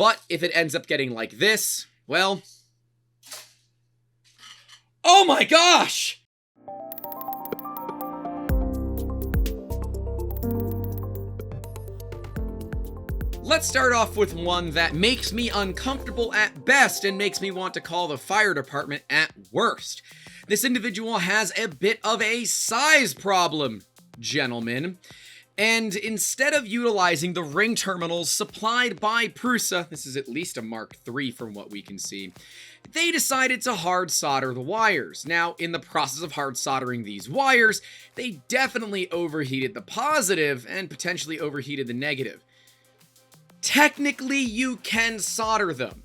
But if it ends up getting like this, well... Oh my gosh! Let's start off with one that makes me uncomfortable at best and makes me want to call the fire department at worst. This individual has a bit of a size problem, gentlemen. And instead of utilizing the ring terminals supplied by Prusa, this is at least a Mark III from what we can see, they decided to hard solder the wires. Now, in the process of hard soldering these wires, they definitely overheated the positive and potentially overheated the negative. Technically, you can solder them,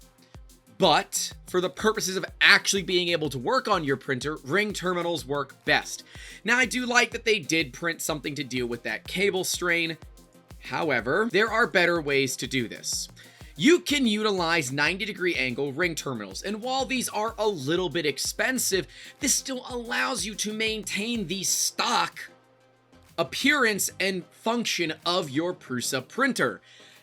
but for the purposes of actually being able to work on your printer, ring terminals work best. Now, I do like that they did print something to deal with that cable strain. However, there are better ways to do this. You can utilize 90-degree angle ring terminals, and while these are a little bit expensive, this still allows you to maintain the stock appearance and function of your Prusa printer.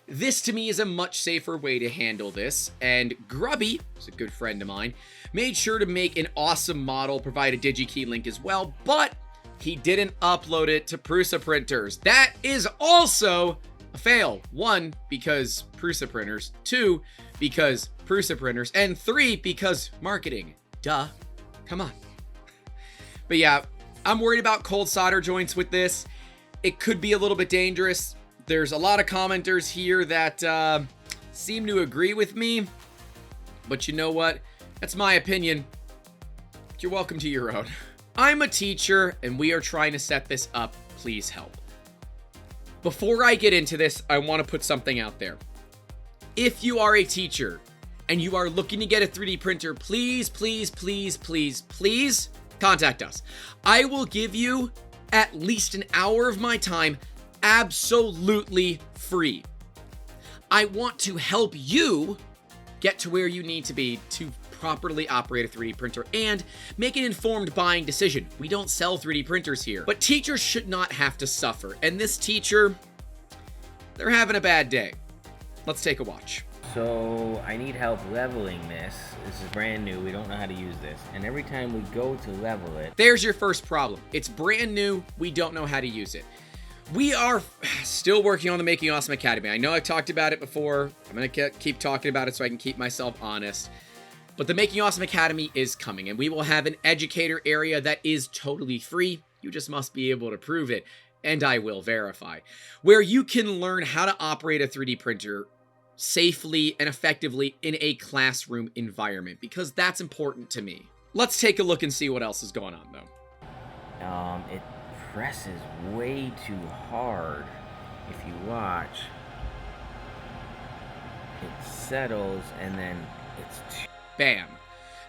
This, to me, is a much safer way to handle this, and Grubby, who's a good friend of mine, made sure to make an awesome model, provide a DigiKey link as well, but he didn't upload it to Prusa printers. That is also a fail. 1, because Prusa printers. 2, because Prusa printers. And 3, because marketing. Duh. Come on. But yeah, I'm worried about cold solder joints with this. It could be a little bit dangerous. There's a lot of commenters here that seem to agree with me, but you know what? That's my opinion. You're welcome to your own. I'm a teacher, and we are trying to set this up. Please help. Before I get into this, I want to put something out there. If you are a teacher and you are looking to get a 3D printer, please, please, please, please, please contact us. I will give you at least an hour of my time absolutely free. I want to help you get to where you need to be to properly operate a 3D printer and make an informed buying decision. We don't sell 3D printers here, but teachers should not have to suffer. And this teacher, they're having a bad day. Let's take a watch. So I need help leveling this. This is brand new. We don't know how to use this. And every time we go to level it... There's your first problem. It's brand new. We don't know how to use it. We are still working on the Making Awesome Academy. I know I've talked about it before. I'm going to keep talking about it so I can keep myself honest. But the Making Awesome Academy is coming, and we will have an educator area that is totally free. You just must be able to prove it, and I will verify. Where you can learn how to operate a 3D printer safely and effectively in a classroom environment, because that's important to me. Let's take a look and see what else is going on, though. It presses way too hard. If you watch, it settles and then it's bam.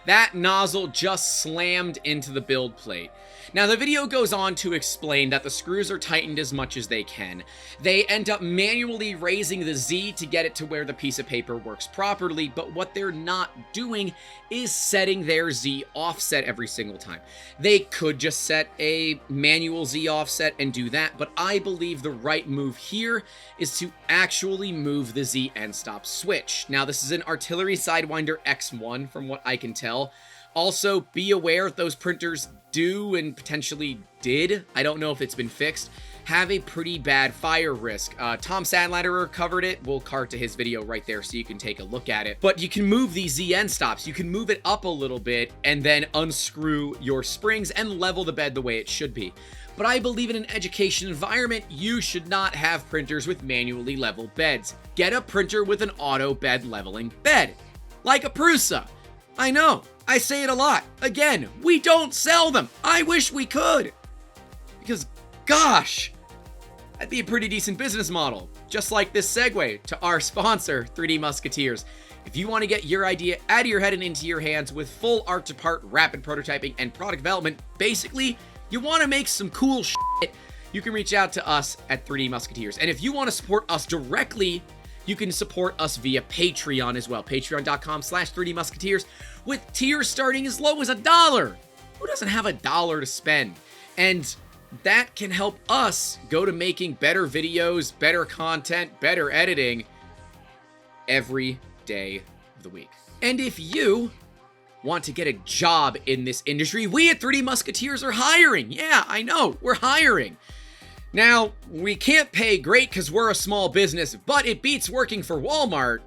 That nozzle just slammed into the build plate. Now, the video goes on to explain that the screws are tightened as much as they can. They end up manually raising the Z to get it to where the piece of paper works properly, but what they're not doing is setting their Z offset every single time. They could just set a manual Z offset and do that, but I believe the right move here is to actually move the Z end stop switch. Now, this is an artillery Sidewinder X1 from what I can tell. Also, be aware those printers do and potentially did, I don't know if it's been fixed, have a pretty bad fire risk. Tom Sadlander covered it. We'll cart to his video right there so you can take a look at it. But you can move these Z end stops. You can move it up a little bit and then unscrew your springs and level the bed the way it should be. But I believe in an education environment, you should not have printers with manually leveled beds. Get a printer with an auto bed leveling bed, like a Prusa. I know, I say it a lot. Again, we don't sell them. I wish we could. Because, gosh, that'd be a pretty decent business model. Just like this segue to our sponsor, 3D Musketeers. If you want to get your idea out of your head and into your hands with full art-to-part rapid prototyping and product development, basically, you want to make some cool shit, you can reach out to us at 3D Musketeers. And if you want to support us directly, you can support us via Patreon as well. Patreon.com/3D Musketeers, with tiers starting as low as $1. Who doesn't have $1 to spend? And that can help us go to making better videos, better content, better editing every day of the week. And if you want to get a job in this industry, we at 3D Musketeers are hiring. Yeah, I know, we're hiring. Now, we can't pay great because we're a small business, but it beats working for Walmart.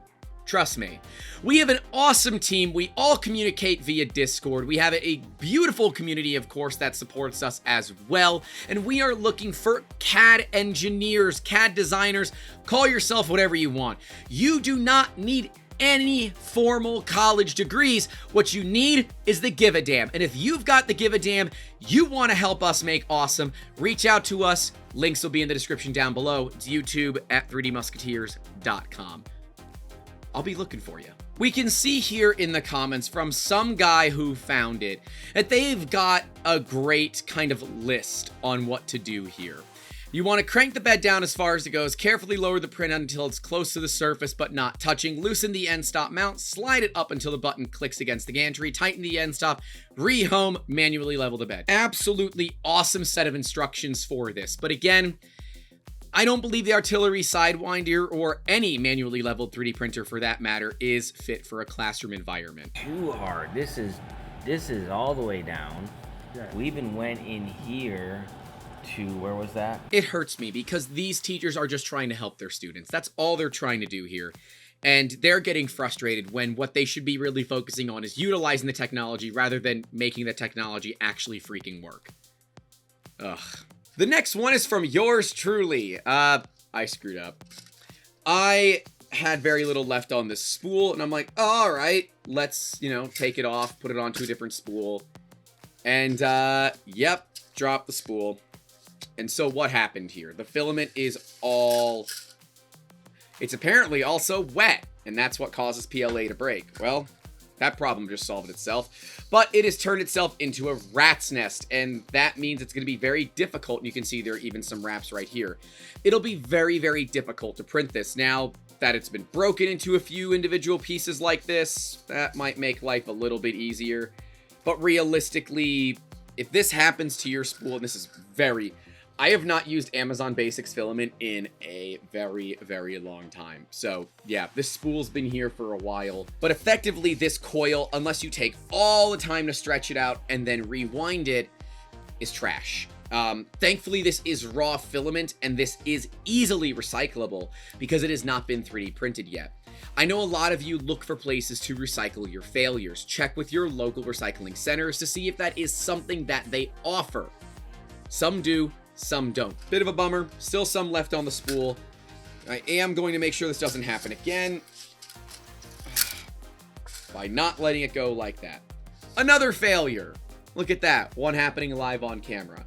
Trust me. We have an awesome team. We all communicate via Discord. We have a beautiful community, of course, that supports us as well. And we are looking for CAD engineers, CAD designers. Call yourself whatever you want. You do not need any formal college degrees. What you need is the give a damn. And if you've got the give a damn, you want to help us make awesome, reach out to us. Links will be in the description down below. It's YouTube at 3dmusketeers.com. I'll be looking for you. We can see here in the comments from some guy who found it that they've got a great kind of list on what to do here. You want to crank the bed down as far as it goes, carefully lower the print until it's close to the surface but not touching, loosen the end stop mount, slide it up until the button clicks against the gantry, tighten the end stop, rehome, manually level the bed. Absolutely awesome set of instructions for this. But again, I don't believe the artillery sidewinder or any manually leveled 3D printer for that matter is fit for a classroom environment. Too hard. This is all the way down. We even went in here to, where was that? It hurts me because these teachers are just trying to help their students. That's all they're trying to do here. And they're getting frustrated when what they should be really focusing on is utilizing the technology rather than making the technology actually freaking work. Ugh. The next one is from yours truly. I screwed up. I had very little left on this spool, and I'm like, oh, all right, let's, take it off, put it onto a different spool. And, yep, drop the spool. And so what happened here? The filament is it's apparently also wet, and that's what causes PLA to break. Well, that problem just solved itself. But it has turned itself into a rat's nest, and that means it's going to be very difficult. And you can see there are even some wraps right here. It'll be very, very difficult to print this. Now that it's been broken into a few individual pieces like this, that might make life a little bit easier. But realistically, if this happens to your spool, and this is I have not used Amazon Basics filament in a very, very long time. So yeah, this spool's been here for a while, but effectively this coil, unless you take all the time to stretch it out and then rewind it, is trash. Thankfully this is raw filament and this is easily recyclable because it has not been 3D printed yet. I know a lot of you look for places to recycle your failures. Check with your local recycling centers to see if that is something that they offer. Some do, some don't. Bit of a bummer, still some left on the spool. I am going to make sure this doesn't happen again by not letting it go like that. Another failure. Look at that, one happening live on camera.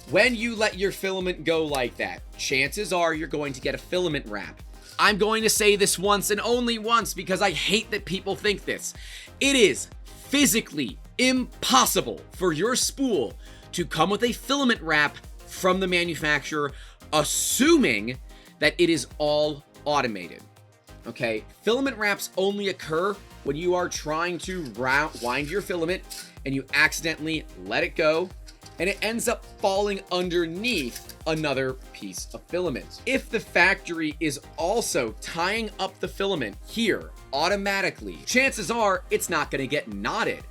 When you let your filament go like that, chances are you're going to get a filament wrap. I'm going to say this once and only once because I hate that people think this. It is physically impossible for your spool to come with a filament wrap from the manufacturer, assuming that it is all automated. Okay, filament wraps only occur when you are trying to wind your filament and you accidentally let it go and it ends up falling underneath another piece of filament. If the factory is also tying up the filament here automatically, chances are it's not going to get knotted.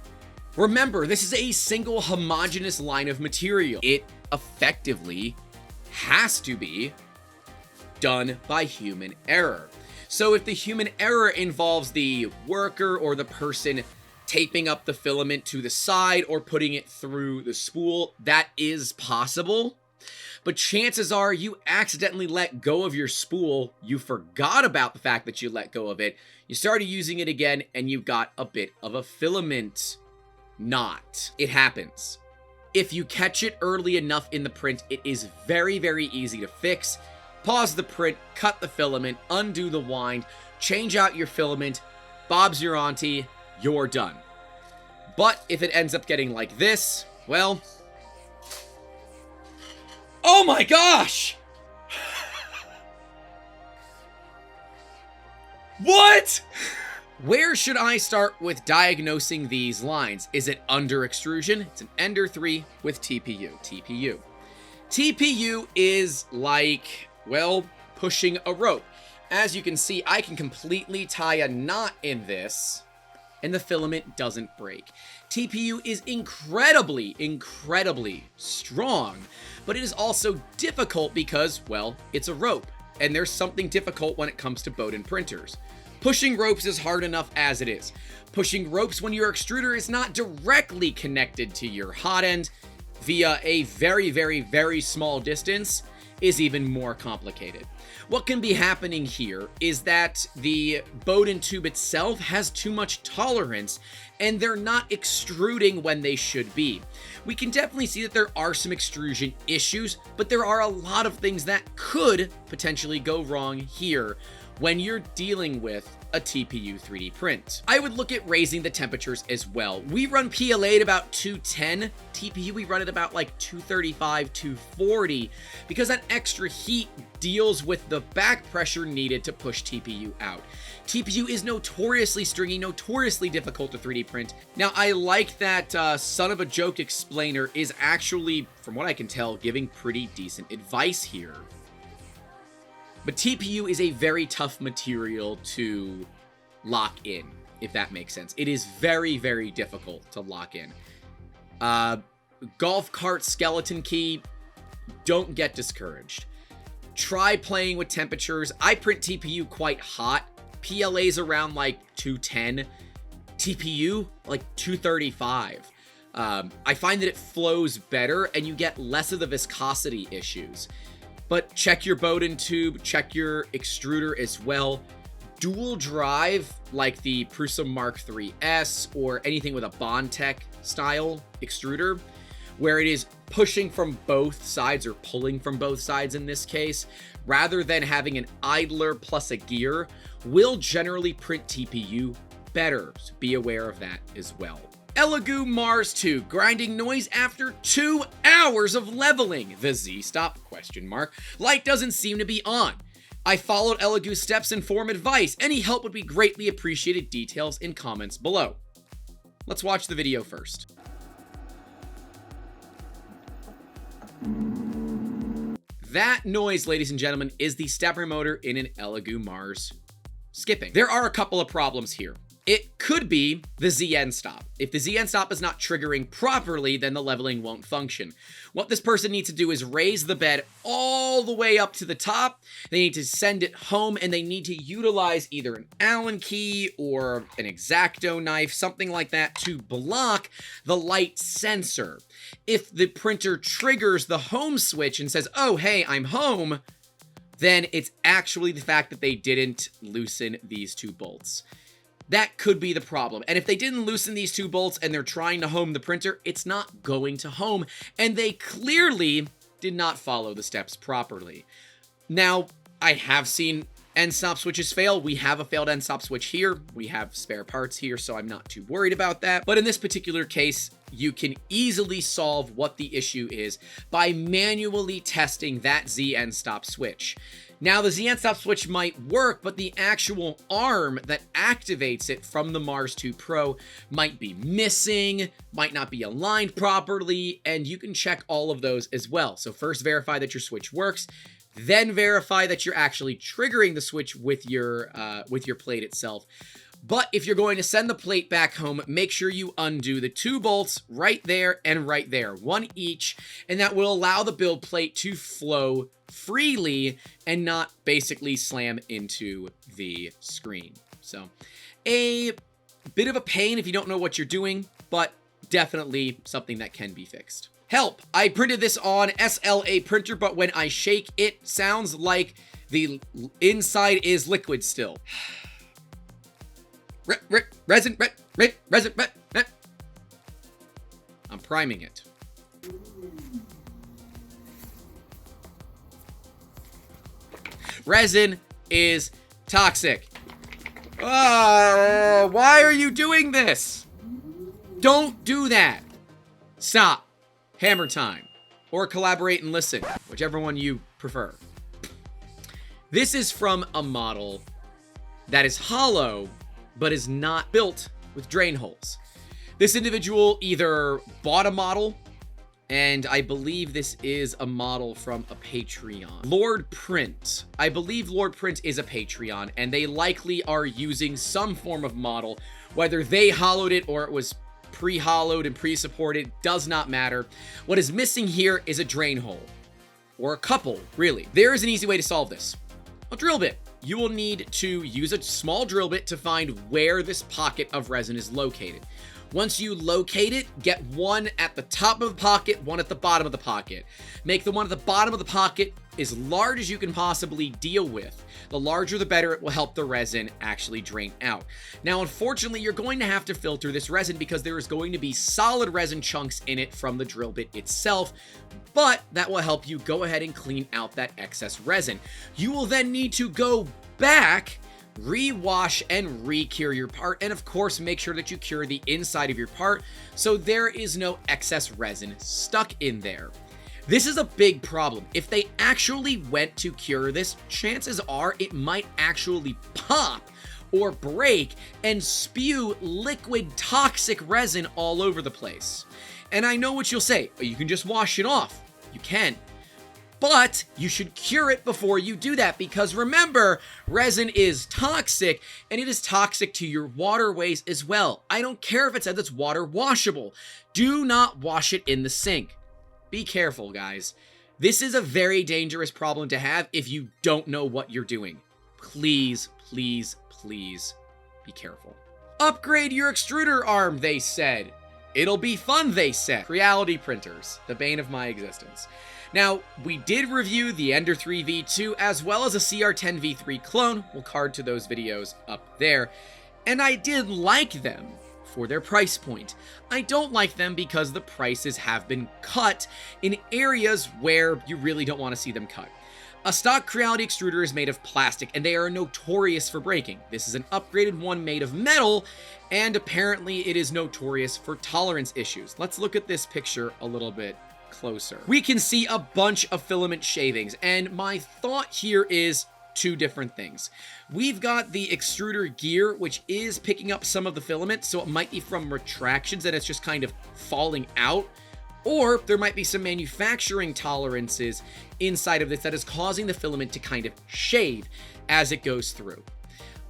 Remember, this is a single homogeneous line of material. It effectively has to be done by human error. So if the human error involves the worker or the person taping up the filament to the side or putting it through the spool, that is possible. But chances are you accidentally let go of your spool, you forgot about the fact that you let go of it, you started using it again, and you got a bit of a filament knot. It happens. If you catch it early enough in the print, it is very, very easy to fix. Pause the print, cut the filament, undo the wind, change out your filament, Bob's your auntie, you're done. But if it ends up getting like this, well, oh my gosh! What? Where should I start with diagnosing these lines? Is it under extrusion? It's an Ender 3 with TPU. TPU is like, well, pushing a rope. As you can see, I can completely tie a knot in this, and the filament doesn't break. TPU is incredibly strong, but it is also difficult because, well, it's a rope, and there's something difficult when it comes to Bowden printers. Pushing ropes is hard enough as it is. Pushing ropes when your extruder is not directly connected to your hot end via a very small distance is even more complicated. What can be happening here is that the Bowden tube itself has too much tolerance and they're not extruding when they should be. We can definitely see that there are some extrusion issues, but there are a lot of things that could potentially go wrong here when you're dealing with a TPU 3D print. I would look at raising the temperatures as well. We run PLA at about 210. TPU, we run at about like 235, 240, because that extra heat deals with the back pressure needed to push TPU out. TPU is notoriously stringy, notoriously difficult to 3D print. Now, I like that son of a joke explainer is actually, from what I can tell, giving pretty decent advice here. But TPU is a very tough material to lock in, if that makes sense. It is very difficult to lock in. Golf cart skeleton key, don't get discouraged. Try playing with temperatures. I print TPU quite hot. PLA's around like 210. TPU, like 235. I find that it flows better and you get less of the viscosity issues. But check your Bowden tube, check your extruder as well. Dual drive, like the Prusa Mark III's or anything with a Bondtech style extruder, where it is pushing from both sides or pulling from both sides in this case, rather than having an idler plus a gear, will generally print TPU better. So be aware of that as well. Elegoo Mars 2, grinding noise after 2 hours of leveling. The Z-stop, ? Light doesn't seem to be on. I followed Elegoo's steps and form advice. Any help would be greatly appreciated. Details in comments below. Let's watch the video first. That noise, ladies and gentlemen, is the stepper motor in an Elegoo Mars skipping. There are a couple of problems here. It could be the ZN stop. If the ZN stop is not triggering properly, then the leveling won't function. What this person needs to do is raise the bed all the way up to the top. They need to send it home, and they need to utilize either an Allen key or an X-Acto knife, something like that, to block the light sensor. If the printer triggers the home switch and says, oh, hey, I'm home, then it's actually the fact that they didn't loosen these 2 bolts. That could be the problem. And if they didn't loosen these 2 bolts and they're trying to home the printer, it's not going to home. And they clearly did not follow the steps properly. Now, I have seen end stop switches fail. We have a failed end stop switch here. We have spare parts here, so I'm not too worried about that. But in this particular case, you can easily solve what the issue is by manually testing that Z end stop switch. Now, the Z end stop switch might work, but the actual arm that activates it from the Mars 2 Pro might be missing, might not be aligned properly, and you can check all of those as well. So first verify that your switch works, then verify that you're actually triggering the switch with your plate itself. But if you're going to send the plate back home, make sure you undo the 2 bolts right there and right there, 1 each, and that will allow the build plate to flow freely and not basically slam into the screen. So a bit of a pain if you don't know what you're doing, but definitely something that can be fixed. Help! I printed this on SLA printer, but when I shake, it sounds like the inside is liquid still. Resin. I'm priming it. Resin is toxic. Why are you doing this? Don't do that. Stop. Hammer time. Or collaborate and listen, whichever one you prefer. This is from a model that is hollow, but is not built with drain holes. This individual either bought a model And I believe this is a model from a Patreon. Lord Print. I believe Lord Print is a Patreon, and they likely are using some form of model. Whether they hollowed it or it was pre-hollowed and pre-supported, does not matter. What is missing here is a drain hole. Or a couple, really. There is an easy way to solve this. A drill bit. You will need to use a small drill bit to find where this pocket of resin is located. Once you locate it, get one at the top of the pocket, one at the bottom of the pocket. Make the one at the bottom of the pocket as large as you can possibly deal with. The larger the better, it will help the resin actually drain out. Now, unfortunately, you're going to have to filter this resin because there is going to be solid resin chunks in it from the drill bit itself, but that will help you go ahead and clean out that excess resin. You will then need to go back, rewash and re-cure your part, and of course make sure that you cure the inside of your part so there is no excess resin stuck in there. This is a big problem. If they actually went to cure this, chances are it might actually pop or break and spew liquid toxic resin all over the place. And I know what you'll say, you can just wash it off. You can. But you should cure it before you do that, because remember, resin is toxic, and it is toxic to your waterways as well. I don't care if it says it's water washable. Do not wash it in the sink. Be careful, guys. This is a very dangerous problem to have if you don't know what you're doing. Please, please, please be careful. Upgrade your extruder arm, they said. It'll be fun, they said. Reality printers, the bane of my existence. Now, we did review the Ender 3 V2 as well as a CR10 V3 clone. We'll card to those videos up there. And I did like them for their price point. I don't like them because the prices have been cut in areas where you really don't want to see them cut. A stock Creality extruder is made of plastic, and they are notorious for breaking. This is an upgraded one made of metal, and apparently it is notorious for tolerance issues. Let's look at this picture a little bit closer. We can see a bunch of filament shavings, and my thought here is two different things. We've got the extruder gear, which is picking up some of the filament, so it might be from retractions and it's just kind of falling out. Or there might be some manufacturing tolerances inside of this that is causing the filament to kind of shave as it goes through.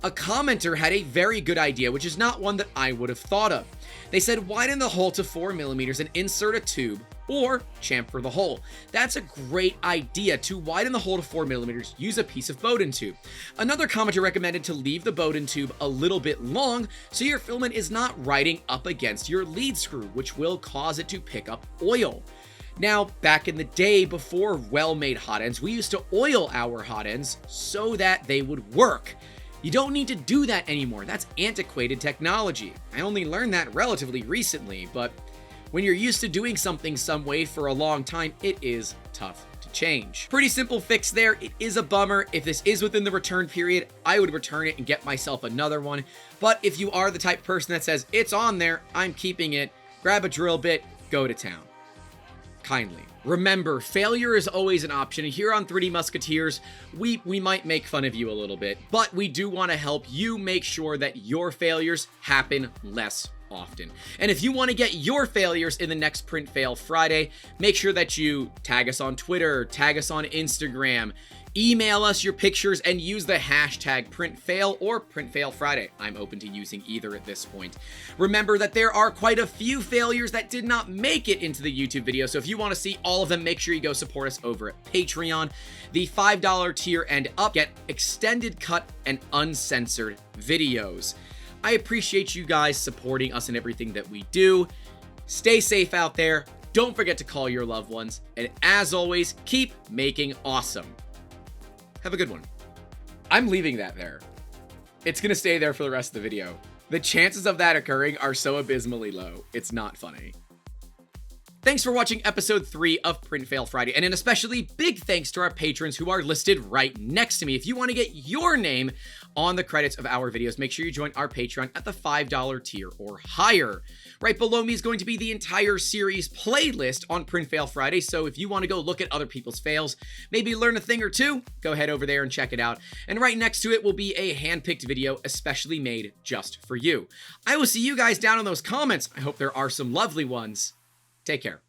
A commenter had a very good idea, which is not one that I would have thought of. They said widen the hole to 4mm and insert a tube, or chamfer the hole. That's a great idea. To widen the hole to 4mm, use a piece of Bowden tube. Another commenter recommended to leave the Bowden tube a little bit long so your filament is not riding up against your lead screw, which will cause it to pick up oil. Now, back in the day before well-made hot ends, we used to oil our hot ends so that they would work. You don't need to do that anymore. That's antiquated technology. I only learned that relatively recently, but when you're used to doing something some way for a long time, it is tough to change. Pretty simple fix there. It is a bummer. If this is within the return period, I would return it and get myself another one. But if you are the type of person that says, it's on there, I'm keeping it, grab a drill bit, go to town. Kindly. Remember, failure is always an option. Here on 3D Musketeers, we might make fun of you a little bit, but we do want to help you make sure that your failures happen less often. And if you want to get your failures in the next Print Fail Friday, make sure that you tag us on Twitter, tag us on Instagram, email us your pictures, and use the hashtag PrintFail or PrintFailFriday. I'm open to using either at this point. Remember that there are quite a few failures that did not make it into the YouTube video, so if you want to see all of them, make sure you go support us over at Patreon. The $5 tier and up get extended cut and uncensored videos. I appreciate you guys supporting us in everything that we do. Stay safe out there. Don't forget to call your loved ones. And as always, keep making awesome. Have a good one. I'm leaving that there. It's going to stay there for the rest of the video. The chances of that occurring are so abysmally low. It's not funny. Thanks for watching episode 3 of Print Fail Friday, and an especially big thanks to our patrons who are listed right next to me. If you want to get your name on the credits of our videos, make sure you join our Patreon at the $5 tier or higher. Right below me is going to be the entire series playlist on Print Fail Friday, so if you want to go look at other people's fails, maybe learn a thing or two, go head over there and check it out. And right next to it will be a hand-picked video especially made just for you. I will see you guys down in those comments. I hope there are some lovely ones. Take care.